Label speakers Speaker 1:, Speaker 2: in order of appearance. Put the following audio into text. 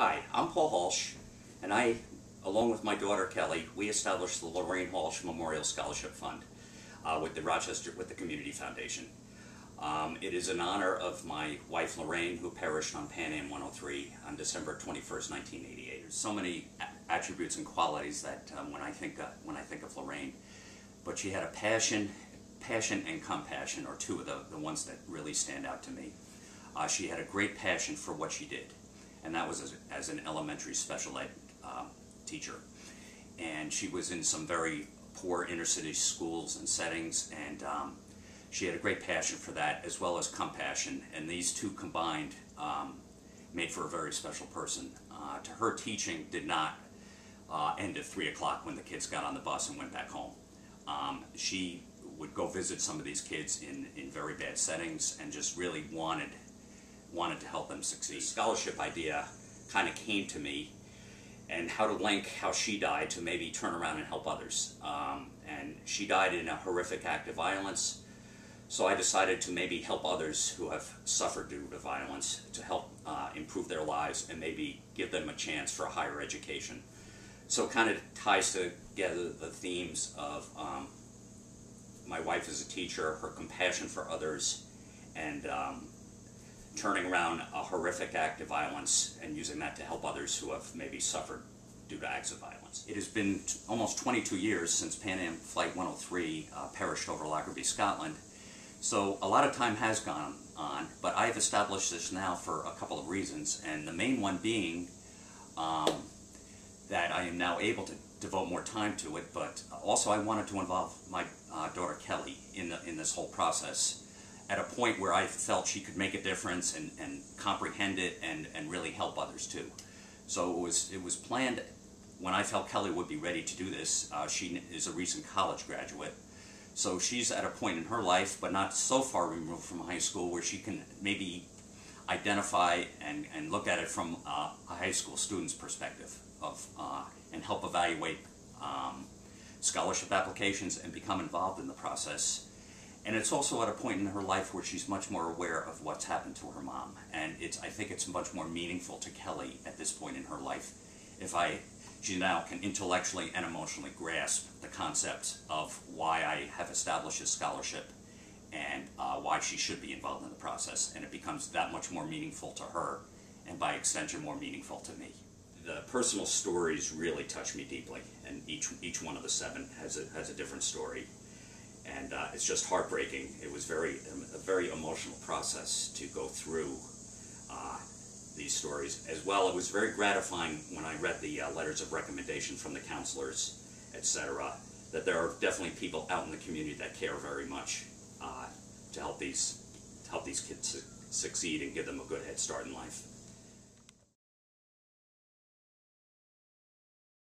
Speaker 1: Hi, I'm Paul Halsch, and I, along with my daughter Kelly, we established the Lorraine Halsch Memorial Scholarship Fund with the Community Foundation. It is in honor of my wife Lorraine, who perished on Pan Am 103 on December 21st, 1988. There's so many attributes and qualities that when I think of Lorraine, but she had a passion and compassion are two of the ones that really stand out to me. She had a great passion for what she did, and that was as an elementary special ed teacher. And she was in some very poor inner city schools and settings, and she had a great passion for that as well as compassion, and these two combined made for a very special person. To her, teaching did not end at 3 o'clock when the kids got on the bus and went back home. She would go visit some of these kids in very bad settings and just really wanted to help them succeed. The scholarship idea kind of came to me, and how to link how she died to maybe turn around and help others. And she died in a horrific act of violence, so I decided to maybe help others who have suffered due to violence, to help improve their lives and maybe give them a chance for a higher education. So it kind of ties together the themes of my wife as a teacher, her compassion for others, and turning around a horrific act of violence and using that to help others who have maybe suffered due to acts of violence. It has been almost 22 years since Pan Am Flight 103 perished over Lockerbie, Scotland. So a lot of time has gone on, but I've established this now for a couple of reasons, and the main one being that I am now able to devote more time to it, but also I wanted to involve my daughter Kelly in this whole process at a point where I felt she could make a difference and comprehend it and really help others too. So it was planned when I felt Kelly would be ready to do this. She is a recent college graduate, so she's at a point in her life, but not so far removed from high school, where she can maybe identify and look at it from a high school student's perspective and help evaluate scholarship applications and become involved in the process. And it's also at a point in her life where she's much more aware of what's happened to her mom. And I think it's much more meaningful to Kelly at this point in her life if she now can intellectually and emotionally grasp the concept of why I have established this scholarship and why she should be involved in the process. And it becomes that much more meaningful to her, and by extension more meaningful to me. The personal stories really touch me deeply, and each one of the 7 has a different story. And it's just heartbreaking. It was a very emotional process to go through these stories. As well, it was very gratifying when I read the letters of recommendation from the counselors, etc., that there are definitely people out in the community that care very much to help these kids succeed and give them a good head start in life.